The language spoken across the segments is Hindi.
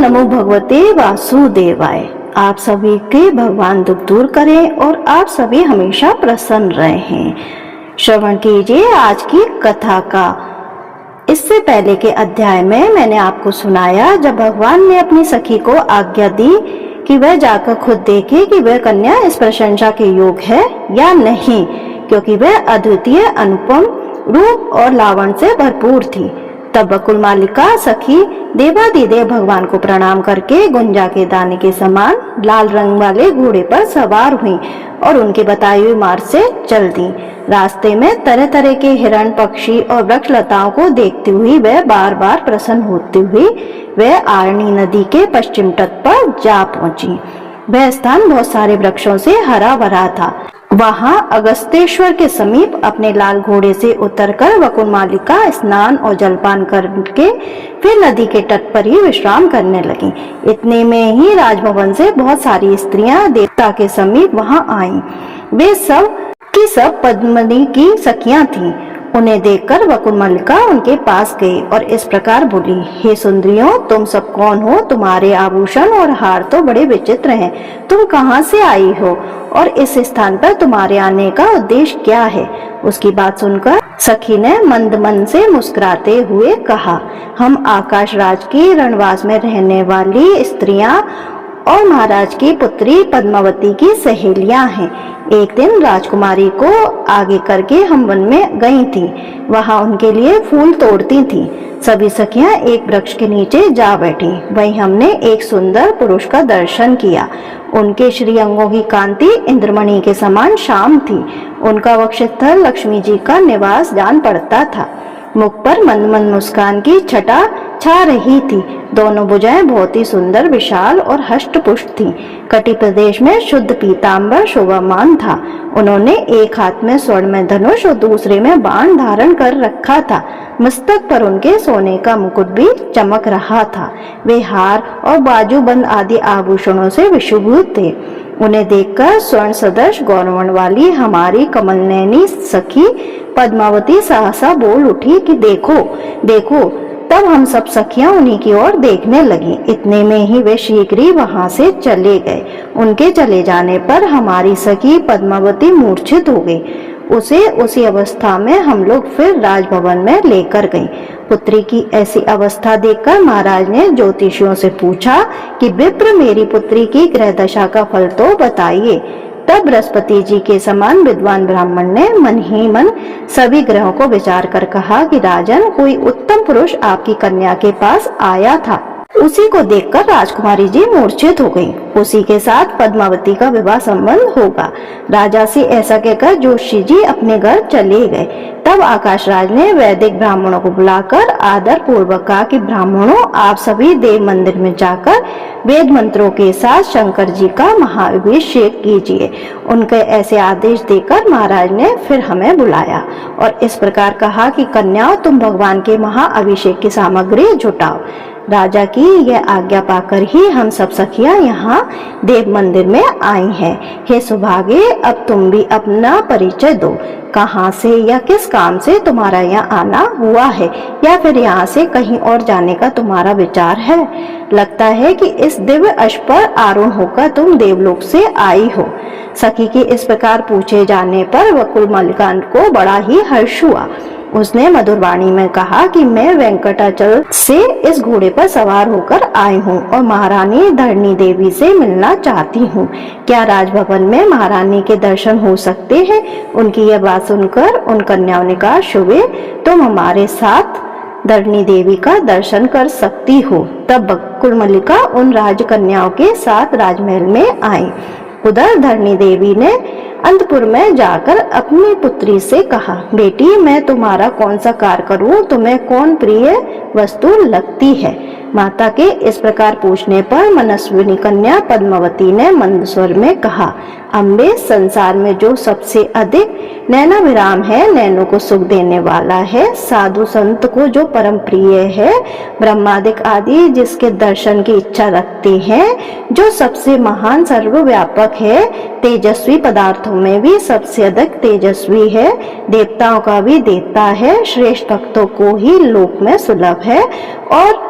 नमो भगवते वासुदेवाय। आप सभी के भगवान दुख दूर करें और आप सभी हमेशा प्रसन्न रहें। श्रवण कीजिए आज की कथा का। इससे पहले के अध्याय में मैंने आपको सुनाया जब भगवान ने अपनी सखी को आज्ञा दी कि वह जाकर खुद देखे कि वह कन्या इस प्रशंसा के योग है या नहीं, क्योंकि वह अद्वितीय अनुपम रूप और लावण्य से भरपूर थी। तब बकुल मालिका सखी देवादिदेव भगवान को प्रणाम करके गुंजा के दाने के समान लाल रंग वाले घोड़े पर सवार हुई और उनके बताए हुए मार्ग से चल दी। रास्ते में तरह तरह के हिरण, पक्षी और वृक्ष लताओं को देखती हुई वह बार बार प्रसन्न होती हुई वह आरणी नदी के पश्चिम तट पर जा पहुंची। वह स्थान बहुत सारे वृक्षों से हरा भरा था। वहां अगस्तेश्वर के समीप अपने लाल घोड़े से उतरकर बकुल मालिका स्नान और जलपान करके फिर नदी के तट पर ही विश्राम करने लगी। इतने में ही राजभवन से बहुत सारी स्त्रियां देवता के समीप वहां आईं। वे सब की सब पद्मिनी की सखियां थीं। उन्हें देखकर बकुल मालिका उनके पास गई और इस प्रकार बोली, हे सुंदरियों, तुम सब कौन हो? तुम्हारे आभूषण और हार तो बड़े विचित्र हैं। तुम कहाँ से आई हो और इस स्थान पर तुम्हारे आने का उद्देश्य क्या है? उसकी बात सुनकर सखी ने मंद मन से मुस्कुराते हुए कहा, हम आकाश राज की रणवास में रहने वाली स्त्रियां और महाराज की पुत्री पद्मावती की सहेलियां हैं। एक दिन राजकुमारी को आगे करके हम वन में गई थी। वहां उनके लिए फूल तोड़ती थी। सभी सखियां एक वृक्ष के नीचे जा बैठी। वहीं हमने एक सुंदर पुरुष का दर्शन किया। उनके श्रीअंगों की कांति इंद्रमणि के समान श्याम थी। उनका वक्षस्थल लक्ष्मी जी का निवास जान पड़ता था। मुख पर मंद मंद मुस्कान की छटा छा रही थी। दोनों भुजाएं बहुत ही सुंदर, विशाल और हष्ट पुष्ट थीं। कटी प्रदेश में शुद्ध पीतांबर शोभामान था। उन्होंने एक हाथ में स्वर्ण में धनुष और दूसरे में बाण धारण कर रखा था। मस्तक पर उनके सोने का मुकुट भी चमक रहा था। वे हार और बाजूबंद आदि आभूषणों से विशुभूत थे। उन्हें देखकर स्वर्ण सदृश गौरवर्ण वाली हमारी कमलनयनी सखी पद्मावती सहसा बोल उठी कि देखो देखो। तब हम सब सखियां उन्हीं की ओर देखने लगी। इतने में ही वे शीघ्र ही वहां से चले गए। उनके चले जाने पर हमारी सखी पद्मावती मूर्छित हो गई। उसे उसी अवस्था में हम लोग फिर राजभवन में लेकर गए। पुत्री की ऐसी अवस्था देखकर महाराज ने ज्योतिषियों से पूछा कि विप्र, मेरी पुत्री की ग्रह दशा का फल तो बताइए। तब बृहस्पति जी के समान विद्वान ब्राह्मण ने मन ही मन सभी ग्रहों को विचार कर कहा कि राजन, कोई उत्तम पुरुष आपकी कन्या के पास आया था। उसी को देखकर राजकुमारी जी मूर्छित हो गई। उसी के साथ पद्मावती का विवाह संबंध होगा। राजा से ऐसा कहकर जोशी जी अपने घर चले गए। तब आकाश राज ने वैदिक ब्राह्मणों को बुलाकर आदर पूर्वक कहा कि ब्राह्मणों, आप सभी देव मंदिर में जाकर वेद मंत्रों के साथ शंकर जी का महाअभिषेक कीजिए। उनके ऐसे आदेश देकर महाराज ने फिर हमें बुलाया और इस प्रकार कहा कि कन्याओं, तुम भगवान के महाअभिषेक की सामग्री जुटाओ। राजा की यह आज्ञा पाकर ही हम सब सखियां यहाँ देव मंदिर में आई हैं। हे सुभागे, अब तुम भी अपना परिचय दो। कहाँ से या किस काम से तुम्हारा यहाँ आना हुआ है, या फिर यहाँ से कहीं और जाने का तुम्हारा विचार है? लगता है कि इस दिव्य अश्व पर आरूढ़ होकर तुम देवलोक से आई हो। सखी के इस प्रकार पूछे जाने पर बकुल मालिका को बड़ा ही हर्ष हुआ। उसने मधुर वाणी में कहा कि मैं वेंकटाचल से इस घोड़े पर सवार होकर आई हूँ और महारानी धरणी देवी से मिलना चाहती हूँ। क्या राजभवन में महारानी के दर्शन हो सकते हैं? उनकी यह बात सुनकर उन कन्याओं ने कहा, शुभे, तुम हमारे साथ धरणी देवी का दर्शन कर सकती हो। तब बकुल मालिका उन राजकन्याओं के साथ राजमहल में आई। उधर धरणी देवी ने अंतपुर में जाकर अपनी पुत्री से कहा, बेटी, मैं तुम्हारा कौन सा कार्य करूं? तुम्हें कौन प्रिय वस्तु लगती है? माता के इस प्रकार पूछने पर मनस्विनी कन्या पद्मावती ने मंद स्वर में कहा, अम्बे, संसार में जो सबसे अधिक नैनाभिराम है, नैनों को सुख देने वाला है, साधु संत को जो परम प्रिय है, ब्रह्मादिक आदि जिसके दर्शन की इच्छा रखते हैं, जो सबसे महान सर्वव्यापक है, तेजस्वी पदार्थों में भी सबसे अधिक तेजस्वी है, देवताओं का भी देवता है, श्रेष्ठ भक्तों को ही लोक में सुलभ है और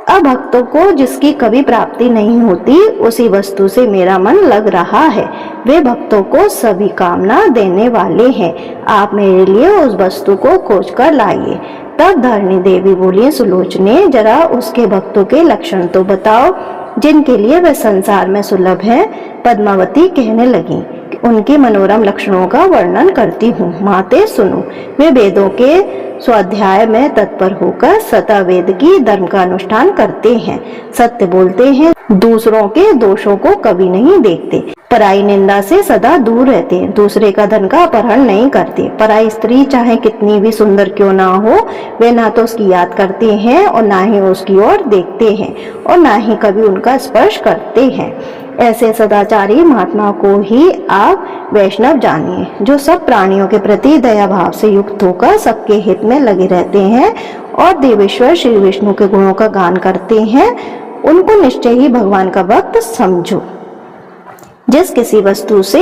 अब भक्तों को जिसकी कभी प्राप्ति नहीं होती उसी वस्तु से मेरा मन लग रहा है। वे भक्तों को सभी कामना देने वाले हैं। आप मेरे लिए उस वस्तु को खोज कर लाइए। तब धरणी देवी बोली, सुलोचने, जरा उसके भक्तों के लक्षण तो बताओ जिनके लिए वह संसार में सुलभ है। पद्मावती कहने लगी, उनके मनोरम लक्षणों का वर्णन करती हूँ। माते सुनो, वे वेदों के स्वाध्याय में तत्पर होकर सदा वेद की धर्म का अनुष्ठान करते हैं, सत्य बोलते हैं, दूसरों के दोषों को कभी नहीं देखते, पराई निंदा से सदा दूर रहते हैं, दूसरे का धन का अपहरण नहीं करते। पराई स्त्री चाहे कितनी भी सुंदर क्यों ना हो, वे ना तो उसकी याद करते हैं और ना ही उसकी ओर देखते हैं और ना ही कभी उनका स्पर्श करते हैं। ऐसे सदाचारी महात्मा को ही आप वैष्णव जानिए, जो सब प्राणियों के प्रति दया भाव से युक्त होकर सबके हित में लगे रहते हैं और देवेश्वर श्री विष्णु के गुणों का गान करते हैं। उनको निश्चय ही भगवान का भक्त समझो। जिस किसी वस्तु से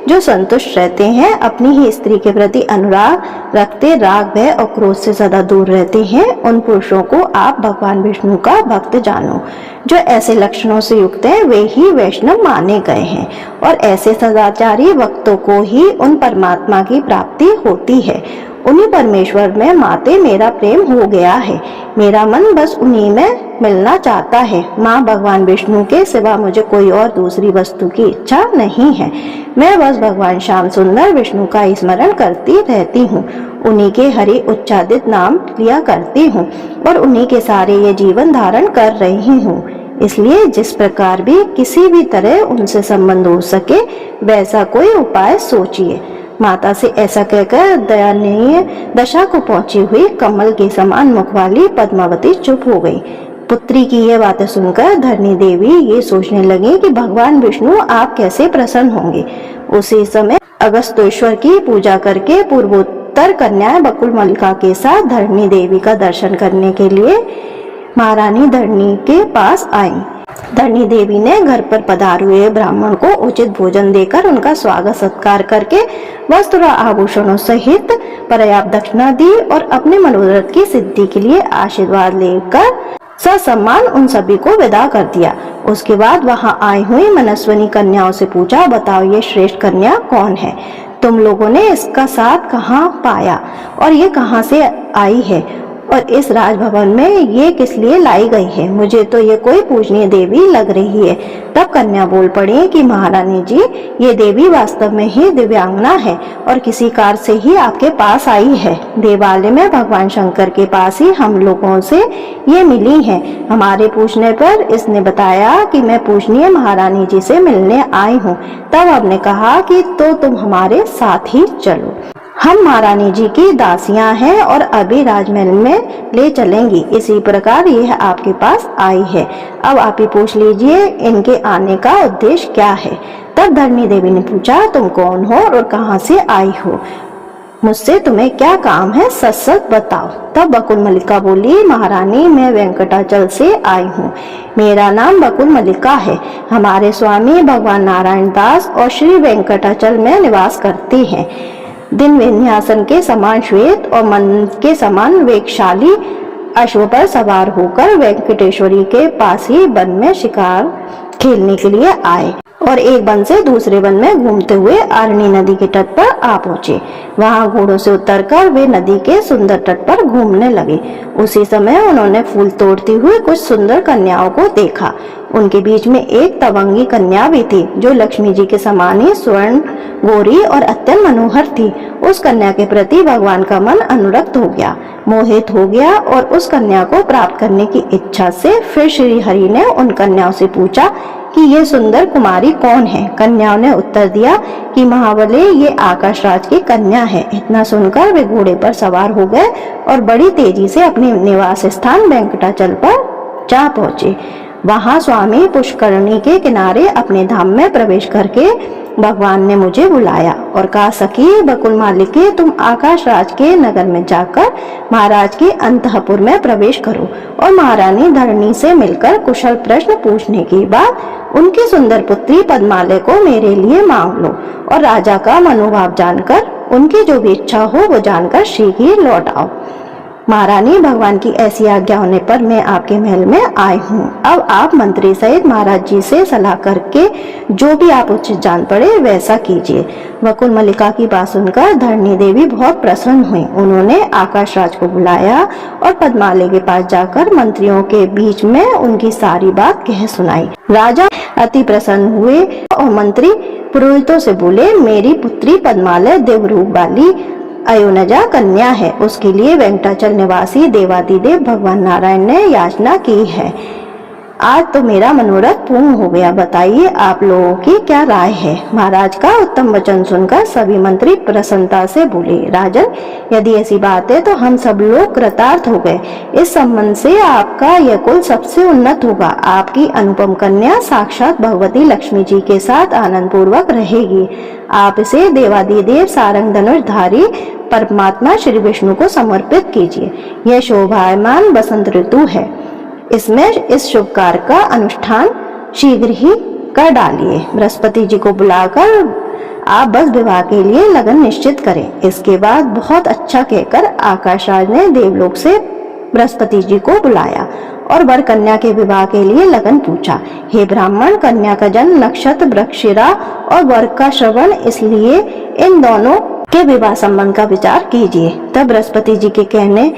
जो संतुष्ट रहते हैं, अपनी ही स्त्री के प्रति अनुराग रखते, राग भय और क्रोध से सदा दूर रहते हैं, उन पुरुषों को आप भगवान विष्णु का भक्त जानो। जो ऐसे लक्षणों से युक्त हैं, वे ही वैष्णव माने गए हैं और ऐसे सदाचारी भक्तों को ही उन परमात्मा की प्राप्ति होती है। उन्हीं परमेश्वर में माते मेरा प्रेम हो गया है। मेरा मन बस उन्हीं में मिलना चाहता है। माँ, भगवान विष्णु के सिवा मुझे कोई और दूसरी वस्तु की इच्छा नहीं है। मैं बस भगवान श्याम सुंदर विष्णु का स्मरण करती रहती हूँ, उन्हीं के हरि उच्चादित नाम लिया करती हूँ और उन्हीं के सारे ये जीवन धारण कर रही हूँ। इसलिए जिस प्रकार भी किसी भी तरह उनसे संबंध हो सके वैसा कोई उपाय सोचिए। माता से ऐसा कहकर दयनीय दशा को पहुंची हुई कमल के समान मुख वाली पद्मावती चुप हो गई। पुत्री की ये बातें सुनकर धरणी देवी ये सोचने लगी कि भगवान विष्णु आप कैसे प्रसन्न होंगे। उसी समय अगस्त्येश्वर की पूजा करके पूर्वोत्तर कन्या बकुल मल्लिका के साथ धरणी देवी का दर्शन करने के लिए महारानी धरणी के पास आई। धरणी देवी ने घर पर पधारे हुए ब्राह्मण को उचित भोजन देकर उनका स्वागत सत्कार करके वस्त्र आभूषणों सहित पर्याप्त दक्षिणा दी और अपने मनोरथ की सिद्धि के लिए आशीर्वाद लेकर ससम्मान उन सभी को विदा कर दिया। उसके बाद वहां आई हुई मनस्विनी कन्याओं से पूछा, बताओ ये श्रेष्ठ कन्या कौन है? तुम लोगों ने इसका साथ कहाँ पाया और ये कहाँ से आई है और इस राजभवन में ये किस लिए लाई गई है? मुझे तो ये कोई पूजनीय देवी लग रही है। तब कन्या बोल पड़ी कि महारानी जी, ये देवी वास्तव में ही दिव्यांगना है और किसी कार से ही आपके पास आई है। देवालय में भगवान शंकर के पास ही हम लोगों से ये मिली है। हमारे पूछने पर इसने बताया कि मैं पूजनीय महारानी जी से मिलने आई हूँ। तब हमने कहा कि तो तुम हमारे साथ ही चलो, हम महारानी जी की दासियां हैं और अभी राजमहल में ले चलेंगी। इसी प्रकार यह आपके पास आई है। अब आप ही पूछ लीजिए इनके आने का उद्देश्य क्या है। तब धरणी देवी ने पूछा, तुम कौन हो और कहां से आई हो? मुझसे तुम्हें क्या काम है, सच सच बताओ। तब बकुल मल्लिका बोली, महारानी मैं वेंकटाचल से आई हूँ। मेरा नाम बकुल मल्लिका है। हमारे स्वामी भगवान नारायण दास और श्री वेंकटाचल में निवास करते हैं। दिन विन्यासन के समान श्वेत और मन के समान वेगशाली अश्व पर सवार होकर वेंकटेश्वरी के पास ही वन में शिकार खेलने के लिए आए और एक वन से दूसरे वन में घूमते हुए आरणी नदी के तट पर आ पहुंचे। वहां घोड़ों से उतरकर वे नदी के सुंदर तट पर घूमने लगे। उसी समय उन्होंने फूल तोड़ती हुई कुछ सुंदर कन्याओं को देखा। उनके बीच में एक तवंगी कन्या भी थी जो लक्ष्मी जी के समान ही स्वर्ण गोरी और अत्यंत मनोहर थी। उस कन्या के प्रति भगवान का मन अनुरक्त हो गया, मोहित हो गया और उस कन्या को प्राप्त करने की इच्छा से फिर श्री हरि ने उन कन्याओं से पूछा कि ये सुंदर कुमारी कौन है? कन्याओं ने उत्तर दिया कि महाबले ये आकाश राज की कन्या है। इतना सुनकर वे घोड़े पर सवार हो गए और बड़ी तेजी से अपने निवास स्थान वेंकटाचल पर जा पहुंचे। वहां स्वामी पुष्करणी के किनारे अपने धाम में प्रवेश करके भगवान ने मुझे बुलाया और कहा, सखी बकुल मालिके, तुम आकाश राज के नगर में जाकर महाराज के अंतःपुर में प्रवेश करो और महारानी धरणी से मिलकर कुशल प्रश्न पूछने के बाद उनकी सुंदर पुत्री पद्मालय को मेरे लिए मांग लो और राजा का मनोभाव जानकर उनकी जो भी इच्छा हो वो जानकर शीघ्र लौट आओ। महारानी, भगवान की ऐसी आज्ञा होने पर मैं आपके महल में आई हूँ। अब आप मंत्री सहित महाराज जी से सलाह करके जो भी आप उचित जान पड़े वैसा कीजिए। वकुल मल्लिका की बात सुनकर धरणी देवी बहुत प्रसन्न हुई। उन्होंने आकाश राज को बुलाया और पद्मालय के पास जाकर मंत्रियों के बीच में उनकी सारी बात कह सुनाई। राजा अति प्रसन्न हुए और मंत्री पुरोहितों से बोले, मेरी पुत्री पद्मालय देवरूप वाली अयोनजा कन्या है। उसके लिए वेंकटाचल निवासी देवादिदेव भगवान नारायण ने याचना की है। आज तो मेरा मनोरथ पूर्ण हो गया। बताइए आप लोगों की क्या राय है। महाराज का उत्तम वचन सुनकर सभी मंत्री प्रसन्नता से बोले, राजन, यदि ऐसी बात है तो हम सब लोग कृतार्थ हो गए। इस संबंध से आपका यह कुल सबसे उन्नत होगा। आपकी अनुपम कन्या साक्षात भगवती लक्ष्मी जी के साथ आनंद पूर्वक रहेगी। आप इसे देवादिदेव सारंग धनुषधारी परमात्मा श्री विष्णु को समर्पित कीजिए। यह शोभायमान बसंत ऋतु है, इसमें इस शुभ कार्य का अनुष्ठान शीघ्र ही कर डालिए। बृहस्पति जी को बुलाकर आप बस विवाह के लिए लगन निश्चित करें। इसके बाद बहुत अच्छा कहकर आकाशराज ने देवलोक से बृहस्पति जी को बुलाया और वर कन्या के विवाह के लिए लगन पूछा। हे ब्राह्मण, कन्या का जन्म नक्षत्र वृक्षशिरा और वर का श्रवण, इसलिए इन दोनों के विवाह संबंध का विचार कीजिए। तब बृहस्पति जी के कहने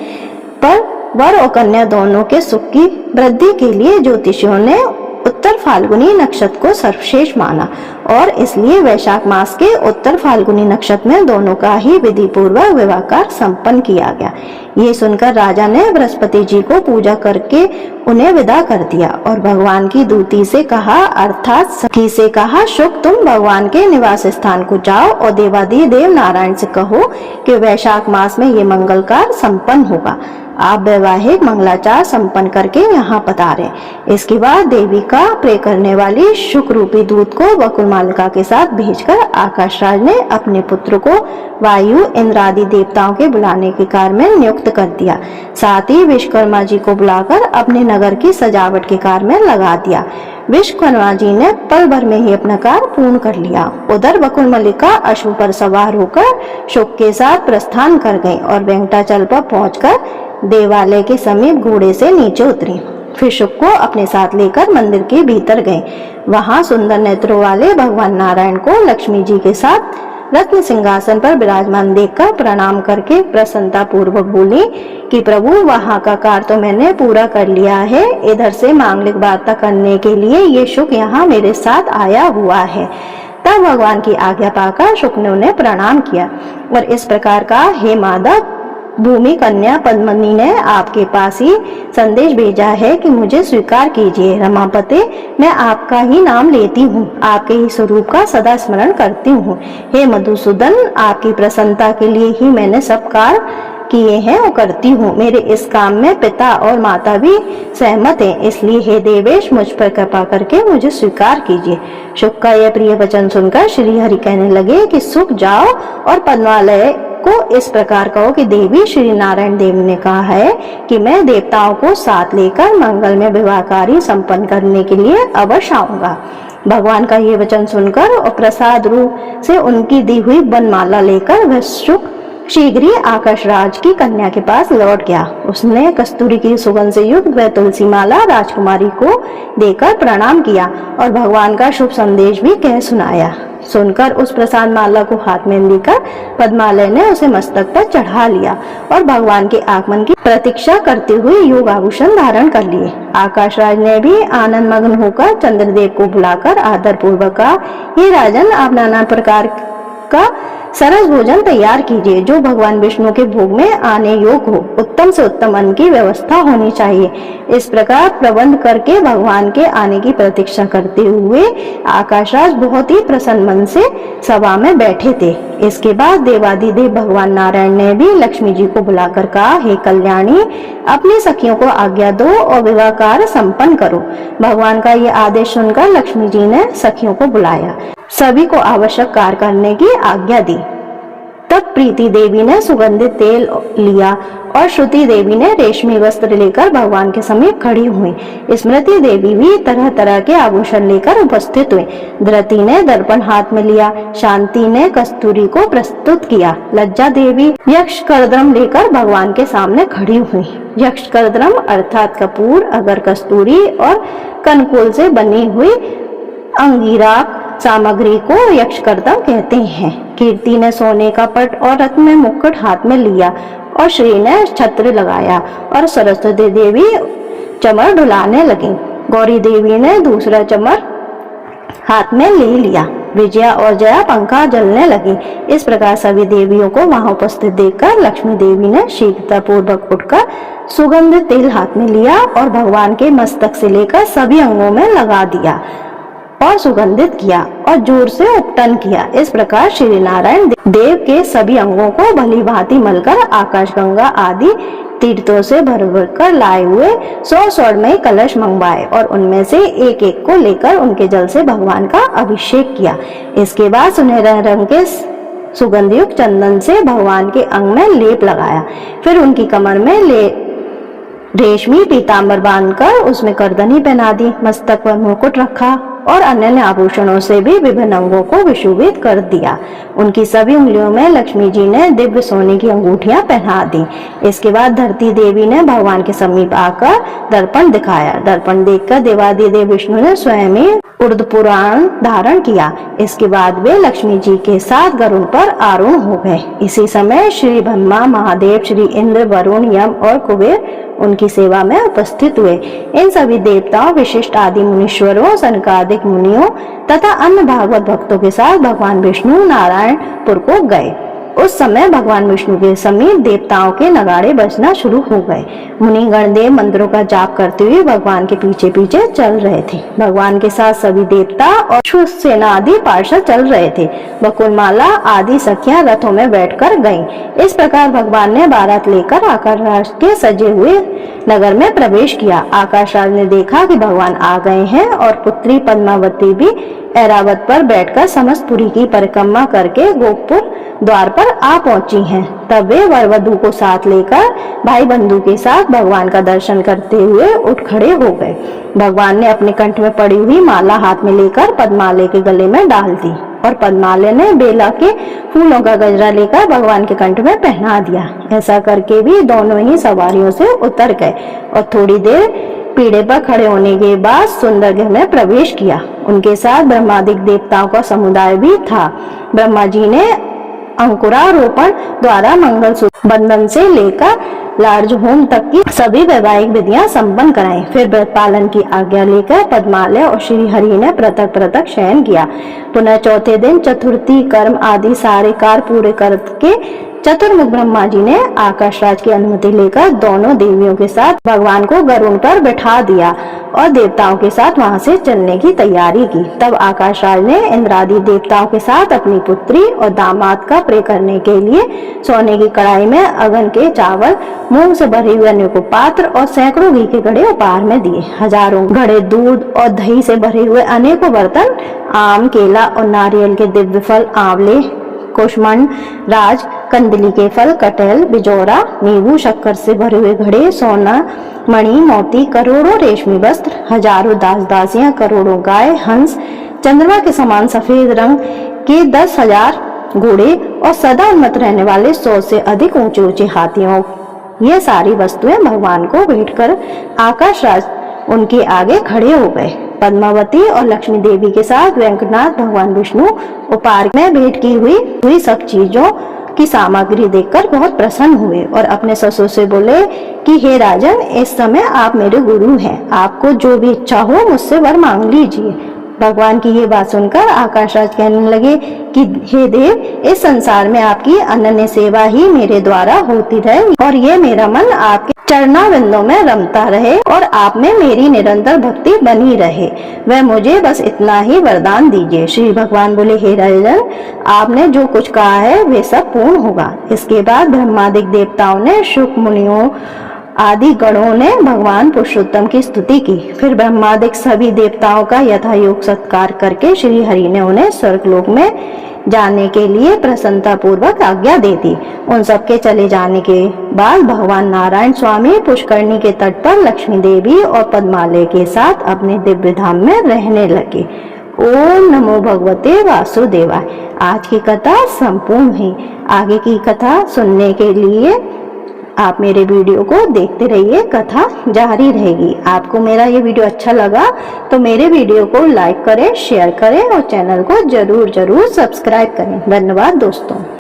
पर वर और कन्या दोनों के सुख की वृद्धि के लिए ज्योतिषियों ने उत्तर फाल्गुनी नक्षत्र को सर्वश्रेष्ठ माना और इसलिए वैशाख मास के उत्तर फाल्गुनी नक्षत्र में दोनों का ही विधि पूर्वक विवाह कार्य संपन्न किया गया। ये सुनकर राजा ने बृहस्पति जी को पूजा करके उन्हें विदा कर दिया और भगवान की दूती से कहा, अर्थात सखी से कहा, शुक, तुम भगवान के निवास स्थान को जाओ और देवादिदेव नारायण से कहो कि वैशाख मास में ये मंगल कार्य संपन्न होगा। आप वैवाहिक मंगलाचार संपन्न करके यहाँ पधारे। इसके बाद देवी का प्रिय करने वाली शुक रूपी दूत को वकुल मालिका के साथ भेजकर आकाशराज ने अपने पुत्र को वायु इंद्र आदि देवताओं के बुलाने के कार्य में नियुक्त कर दिया। साथ ही विश्वकर्मा जी को बुलाकर अपने नगर की सजावट के कार्य में लगा दिया। विश्वकर्मा जी ने पल भर में ही अपना कार्य पूर्ण कर लिया। उधर वकुल मल्लिका अश्व पर सवार होकर शुक के साथ प्रस्थान कर गई और वेंकटाचल पर पहुंचकर देवालय के समीप घोड़े से नीचे उतरी। फिर शुक को अपने साथ लेकर मंदिर के भीतर गए। वहां सुंदर नेत्रों वाले भगवान नारायण को लक्ष्मी जी के साथ रत्न सिंहासन पर विराजमान देखकर प्रणाम करके प्रसन्नता पूर्वक बोली कि प्रभु, वहां का कार्य तो मैंने पूरा कर लिया है। इधर से मांगलिक वार्ता करने के लिए ये शुक यहाँ मेरे साथ आया हुआ है। तब भगवान की आज्ञा पाकर शुक ने उन्हें प्रणाम किया और इस प्रकार का, हे माधव, भूमि कन्या पद्मिनी ने आपके पास ही संदेश भेजा है कि मुझे स्वीकार कीजिए। रमापते, मैं आपका ही नाम लेती हूँ, आपके ही स्वरूप का सदा स्मरण करती हूँ। हे मधुसूदन, आपकी प्रसन्नता के लिए ही मैंने सब कार्य किए हैं और करती हूँ। मेरे इस काम में पिता और माता भी सहमत हैं, इसलिए हे देवेश, मुझ पर कृपा करके मुझे स्वीकार कीजिए। शुक का यह प्रिय वचन सुनकर श्री हरि कहने लगे कि सुख जाओ और पद्मालय को इस प्रकार कहो कि देवी श्री नारायण देव ने कहा है कि मैं देवताओं को साथ लेकर मंगल में विवाह कार्य संपन्न करने के लिए अवश्य आऊंगा। भगवान का ये वचन सुनकर और प्रसाद रूप से उनकी दी हुई बनमाला लेकर वह शुक शीघ्र ही आकाशराज की कन्या के पास लौट गया। उसने कस्तूरी की सुगंध से युक्त वह तुलसी माला राजकुमारी को देकर प्रणाम किया और भगवान का शुभ संदेश भी कह सुनाया। सुनकर उस प्रसाद माला को हाथ में लेकर पद्मालय ने उसे मस्तक पर चढ़ा लिया और भगवान के आगमन की प्रतीक्षा करते हुए योग आभूषण धारण कर लिए। आकाशराज ने भी आनंद मग्न होकर चंद्रदेव को बुलाकर आदर पूर्वक कहा, ये राजन, आप नाना प्रकार का सरस भोजन तैयार कीजिए जो भगवान विष्णु के भोग में आने योग्य हो। उत्तम से उत्तम अन्न की व्यवस्था होनी चाहिए। इस प्रकार प्रबंध करके भगवान के आने की प्रतीक्षा करते हुए आकाशराज बहुत ही प्रसन्न मन से सभा में बैठे थे। इसके बाद देवादिदेव भगवान नारायण ने भी लक्ष्मी जी को बुलाकर कहा, हे कल्याणी, अपनी सखियों को आज्ञा दो और विवाह कार्य संपन्न करो। भगवान का ये आदेश सुनकर लक्ष्मी जी ने सखियों को बुलाया, सभी को आवश्यक कार्य करने की आज्ञा दी। तब तब प्रीति देवी ने सुगंधित तेल लिया और श्रुति देवी ने रेशमी वस्त्र लेकर भगवान के समीप खड़ी हुई। स्मृति देवी भी तरह तरह के आभूषण लेकर उपस्थित हुई। धृति ने दर्पण हाथ में लिया, शांति ने कस्तूरी को प्रस्तुत किया, लज्जा देवी यक्ष कर्दम लेकर भगवान के सामने खड़ी हुई। यक्ष कर्दम अर्थात कपूर, अगर, कस्तूरी और कनकोल से बनी हुई अंगीराक सामग्री को यक्षकर्दम कहते हैं। कीर्ति ने सोने का पट और रत्न में मुकुट हाथ में लिया और श्री ने छत्र लगाया और सरस्वती देवी चमर ढुलाने लगी। गौरी देवी ने दूसरा चमर हाथ में ले लिया। विजया और जया पंखा जलने लगी। इस प्रकार सभी देवियों को वहां उपस्थित देखकर लक्ष्मी देवी ने शीघ्रता पूर्वक उठकर सुगंधित तेल हाथ में लिया और भगवान के मस्तक से लेकर सभी अंगों में लगा दिया और सुगंधित किया और जोर से उपटन किया। इस प्रकार श्री नारायण देव के सभी अंगों को भली भांति मलकर आकाशगंगा आदि तीर्थों से भर कर लाए हुए 100 स्वर्णमय कलश मंगवाए और उनमें से एक एक को लेकर उनके जल से भगवान का अभिषेक किया। इसके बाद सुनहरे रंग के सुगंधयुक्त चंदन से भगवान के अंग में लेप लगाया। फिर उनकी कमर में रेशमी पीतांबर बांधकर उसमें करदनी पहना दी, मस्तक पर मुकुट रखा और अन्य आभूषणों से भी विभिन्न अंगों को विशोभित कर दिया। उनकी सभी उंगलियों में लक्ष्मी जी ने दिव्य सोने की अंगूठियां पहना दी। इसके बाद धरती देवी ने भगवान के समीप आकर दर्पण दिखाया। दर्पण देखकर देवादिदेव विष्णु ने स्वयं ही उर्द पुराण धारण किया। इसके बाद वे लक्ष्मी जी के साथ गरुड़ पर आरूढ़ हो गए। इसी समय श्री ब्रह्मा, महादेव, श्री इंद्र, वरुण, यम और कुबेर उनकी सेवा में उपस्थित हुए। इन सभी देवताओं, विशिष्ट आदि मुनीश्वरों, सनकादिक मुनियों तथा अन्य भागवत भक्तों के साथ भगवान विष्णु नारायणपुर को गए। उस समय भगवान विष्णु के समीप देवताओं के नगाड़े बजना शुरू हो गए। मुनि गणदेव मंत्रों का जाप करते हुए भगवान के पीछे पीछे चल रहे थे। भगवान के साथ सभी देवता और सेना आदि पार्षद चल रहे थे। बकुलमाला आदि सखियां रथों में बैठकर गईं। इस प्रकार भगवान ने बारात लेकर आकाश के सजे हुए नगर में प्रवेश किया। आकाशराज ने देखा कि भगवान आ गए हैं और पुत्री पद्मावती भी ऐरावत पर बैठकर समस्त पुरी की परिक्रमा करके गोपुर द्वार पर आ पहुंची हैं। तब वे वर वधू को साथ लेकर भाई बंधु के साथ भगवान का दर्शन करते हुए उठ खड़े हो गए। भगवान ने अपने कंठ में पड़ी हुई माला हाथ में लेकर पद्मालय के गले में डाल दी और पद्मालय ने बेला के फूलों का गजरा लेकर भगवान के कंठ में पहना दिया। ऐसा करके भी दोनों ही सवारियों से उतर गए और थोड़ी देर पीढ़े पर खड़े होने के बाद सुंदर गृह में प्रवेश किया। उनके साथ ब्रह्मादिक देवताओं का समुदाय भी था। ब्रह्मा जी ने अंकुरारोपण द्वारा मंगल सूत्र बंधन से लेकर लार्ज होम तक की सभी वैवाहिक विधियां संपन्न कराई। फिर व्रत पालन की आज्ञा लेकर पद्मालय और श्री हरि ने पृथक पृथक शयन किया। पुनः चौथे दिन चतुर्थी कर्म आदि सारे कार्य पूरे करके चतुर्मुख ब्रह्मा जी ने आकाशराज की अनुमति लेकर दोनों देवियों के साथ भगवान को गरुड़ पर बैठा दिया और देवताओं के साथ वहां से चलने की तैयारी की। तब आकाशराज ने इंद्रादि देवताओं के साथ अपनी पुत्री और दामाद का प्रे करने के लिए सोने की कढ़ाई में अगन के चावल, मूंग से भरे हुए अनेकों पात्र और सैकड़ों घी के घड़े उपहार में दिए। हजारों घड़े दूध और दही से भरे हुए अनेकों बर्तन, आम, केला और नारियल के दिव्य फल, आंवले, कुष्मंड, राज, कंदली के फल, कटहल, बिजौरा, नींबू, शक्कर से भरे हुए घड़े, सोना, मणि, मोती, करोड़ों रेशमी वस्त्र, हजारों दास दासियां, करोड़ों गाय, हंस, चंद्रमा के समान सफेद रंग के 10,000 घोड़े और सदा उन्मत्त रहने वाले 100 से अधिक ऊंचे ऊंचे हाथियों, ये सारी वस्तुएं भगवान को भेंट कर आकाशराज उनके आगे खड़े हो गए। पद्मावती और लक्ष्मी देवी के साथ वेंकटनाथ भगवान विष्णु उपहार में भेंट की हुई सब चीजों की सामग्री देखकर बहुत प्रसन्न हुए और अपने ससुर से बोले कि हे राजन, इस समय आप मेरे गुरु हैं, आपको जो भी इच्छा हो मुझसे वर मांग लीजिए। भगवान की ये बात सुनकर आकाशराज कहने लगे कि हे देव, इस संसार में आपकी अनन्य सेवा ही मेरे द्वारा होती रहे और ये मेरा मन आपके चरणाविंदों में रमता रहे और आप में मेरी निरंतर भक्ति बनी रहे। वह मुझे बस इतना ही वरदान दीजिए। श्री भगवान बोले, हे राजन, आपने जो कुछ कहा है वे सब पूर्ण होगा। इसके बाद ब्रह्मादिक देवताओं ने, शुक मुनियों आदि गणों ने भगवान पुरुषोत्तम की स्तुति की। फिर ब्रह्मादिक सभी देवताओं का यथायोग सत्कार करके श्री हरि ने उन्हें स्वर्गलोक में जाने के लिए प्रसन्नता पूर्वक आज्ञा दे दी। उन सबके चले जाने के बाद भगवान नारायण स्वामी पुष्करणी के तट पर लक्ष्मी देवी और पद्मालय के साथ अपने दिव्य धाम में रहने लगे। ओम नमो भगवते वासुदेवाय। आज की कथा संपूर्ण है। आगे की कथा सुनने के लिए आप मेरे वीडियो को देखते रहिए, कथा जारी रहेगी। आपको मेरा ये वीडियो अच्छा लगा तो मेरे वीडियो को लाइक करें, शेयर करें और चैनल को जरूर सब्सक्राइब करें। धन्यवाद दोस्तों।